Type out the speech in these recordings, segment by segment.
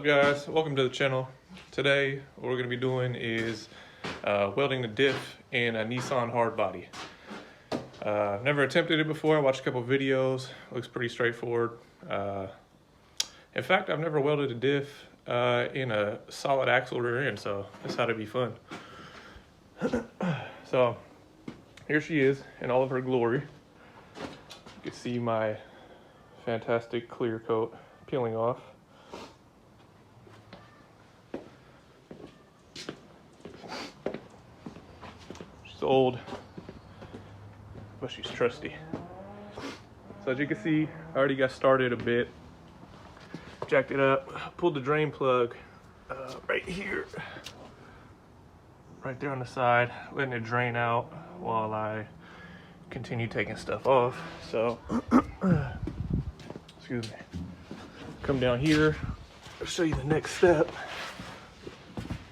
Guys, welcome to the channel. Today what we're going to be doing is welding the diff in a Nissan Hardbody. I've never attempted it before. I watched a couple videos. Looks pretty straightforward. In fact, I've never welded a diff in a solid axle rear end, so this ought to be fun. So here she is in all of her glory. You can see my fantastic clear coat peeling off. She's old, but she's trusty. So as you can see, I already got started a bit. Jacked it up, pulled the drain plug right here, right there on the side, letting it drain out while I continue taking stuff off. So, excuse me. Come down here, I'll show you the next step,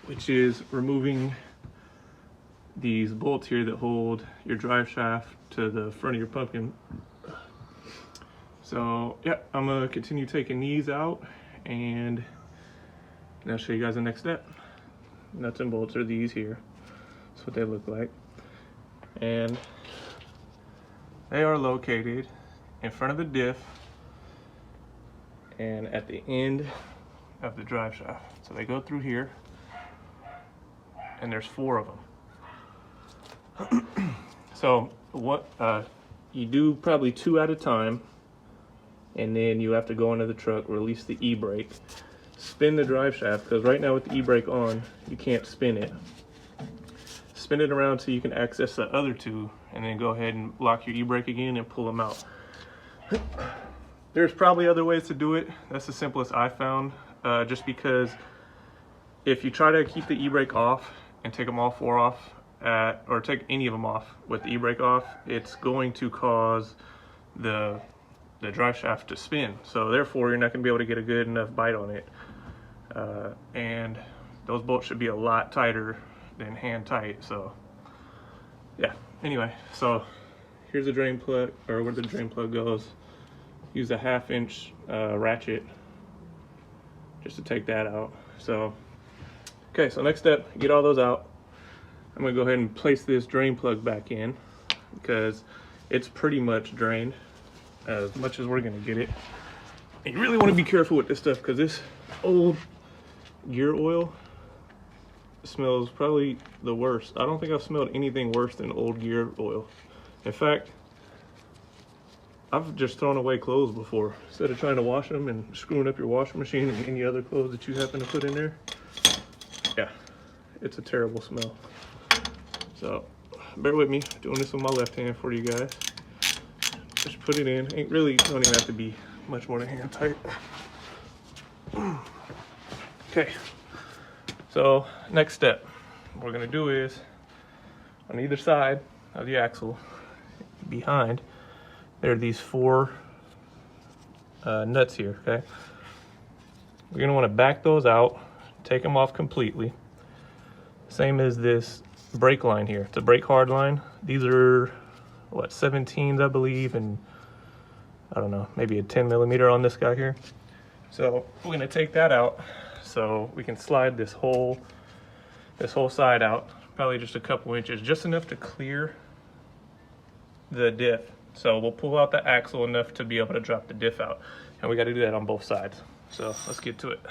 which is removing these bolts here that hold your drive shaft to the front of your pumpkin. So yeah, I'm gonna continue taking these out and I'll show you guys the next step. Nuts and bolts are these here. That's what they look like. And they are located in front of the diff and at the end of the drive shaft. So they go through here and there's 4 of them. So what you do probably 2 at a time, and then you have to go into the truck, release the e-brake, spin the drive shaft, because right now with the e-brake on you can't spin it. Spin it around so you can access the other 2, and then go ahead and lock your e-brake again and pull them out. There's probably other ways to do it. That's the simplest I found, just because if you try to keep the e-brake off and take them all 4 off, or take any of them off with the e-brake off, it's going to cause the drive shaft to spin. So therefore you're not going to be able to get a good enough bite on it. And those bolts should be a lot tighter than hand tight. So yeah, anyway, so here's the drain plug, or where the drain plug goes. Use a 1/2 inch ratchet just to take that out. So okay, so next step, get all those out. I'm gonna go ahead and place this drain plug back in because it's pretty much drained as much as we're gonna get it. And you really want to be careful with this stuff because this old gear oil smells probably the worst. I don't think I've smelled anything worse than old gear oil. In fact, I've just thrown away clothes before instead of trying to wash them and screwing up your washing machine and any other clothes that you happen to put in there. Yeah, it's a terrible smell. So bear with me, doing this with my left hand for you guys. Just put it in. Ain't really, don't even have to be much more than hand tight. Okay, so next step, what we're gonna do is on either side of the axle, behind, there are these 4 nuts here, okay? We're gonna wanna back those out, take them off completely. Same as this brake line here. It's a brake hard line. These are what, 17s I believe, and I don't know, maybe a 10mm on this guy here. So we're gonna take that out so we can slide this whole side out, probably just a couple inches, just enough to clear the diff. So we'll pull out the axle enough to be able to drop the diff out, and we got to do that on both sides. So let's get to it.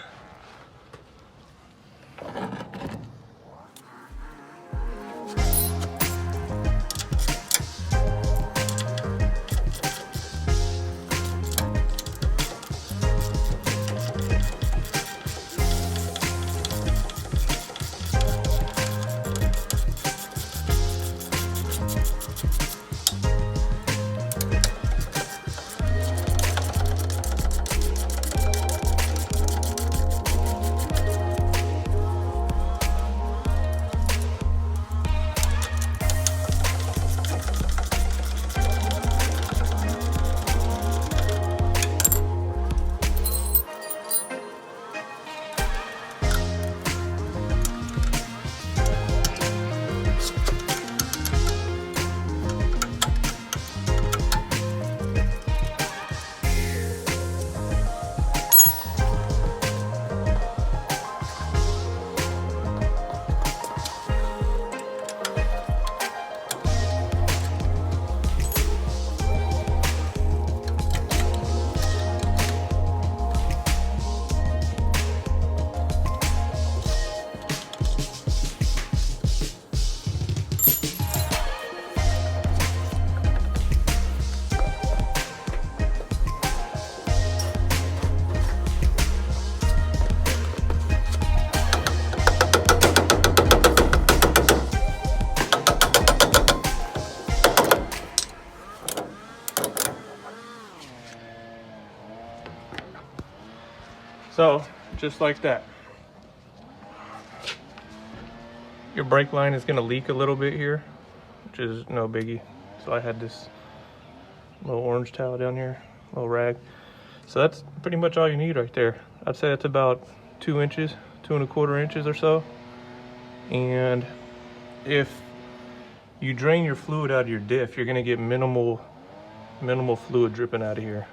So, just like that. Your brake line is gonna leak a little bit here, which is no biggie. So I had this little orange towel down here, little rag. So that's pretty much all you need right there. I'd say it's about 2 inches, 2¼ inches or so. And if you drain your fluid out of your diff, you're gonna get minimal fluid dripping out of here.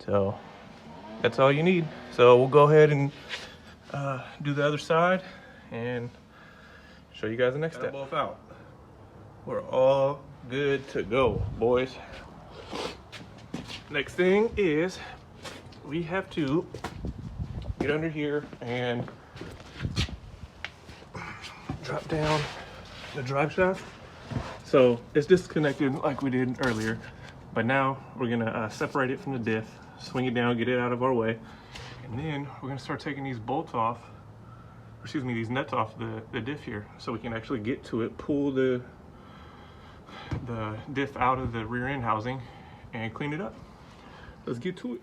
So that's all you need. So we'll go ahead and do the other side and show you guys the next step. Both out. We're all good to go, boys. Next thing is we have to get under here and drop down the drive shaft. So it's disconnected like we did earlier, but now we're gonna separate it from the diff, swing it down, get it out of our way, and then we're gonna start taking these bolts off, or excuse me, these nuts off the diff here, so we can actually get to it, pull the diff out of the rear end housing and clean it up. Let's get to it.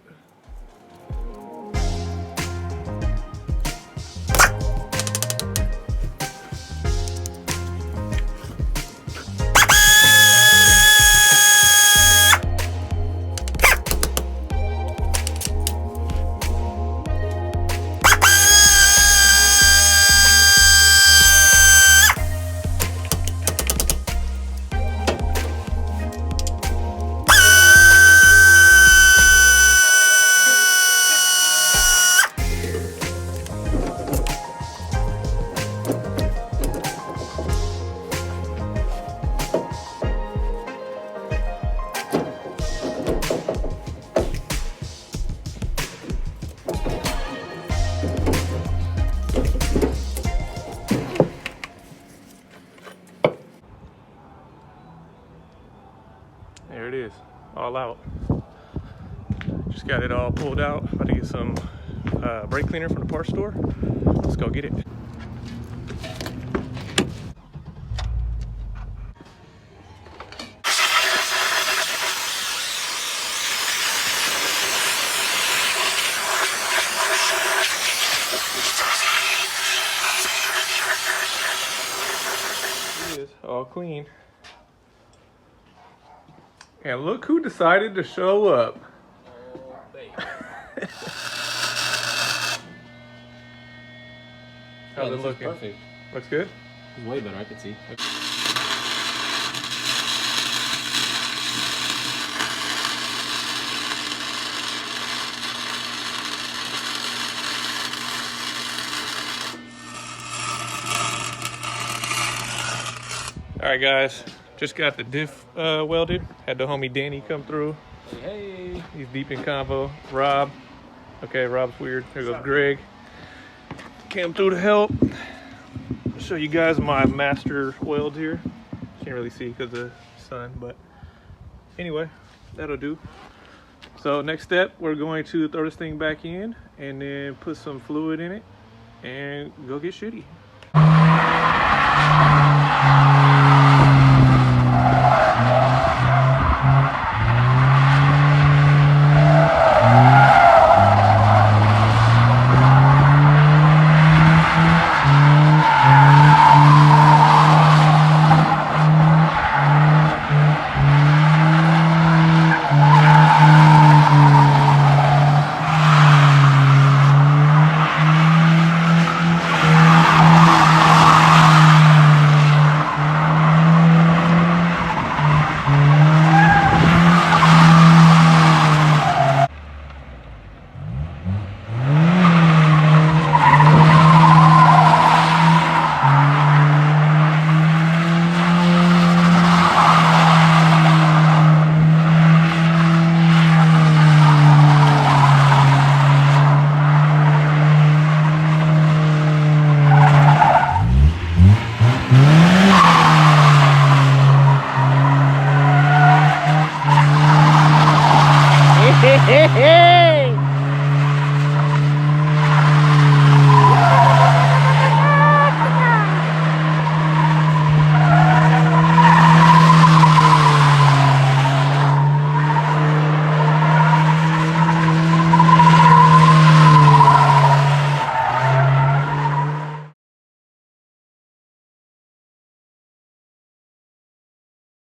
There it is, all out. Just got it all pulled out. About to get some brake cleaner from the parts store. Let's go get it. It is all clean. And look who decided to show up. Oh, baby. How's it looking? Perfect. Looks good? It's way better, I can see. All right, guys. Just got the diff welded. Had the homie Danny come through. Hey. He's deep in combo. Rob. Okay, Rob's weird. There goes Greg. Came through to help. Show you guys my master weld here. Can't really see because of the sun, but anyway, that'll do. So next step, we're going to throw this thing back in and then put some fluid in it and go get shitty. Hey!